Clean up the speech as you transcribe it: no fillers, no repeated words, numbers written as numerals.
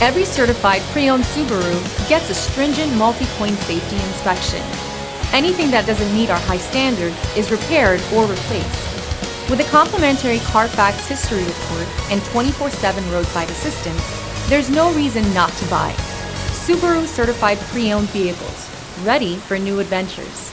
Every certified pre-owned Subaru gets a stringent multi-point safety inspection. Anything that doesn't meet our high standards is repaired or replaced. With a complimentary Carfax history report and 24/7 roadside assistance, there's no reason not to buy. Subaru certified pre-owned vehicles, ready for new adventures.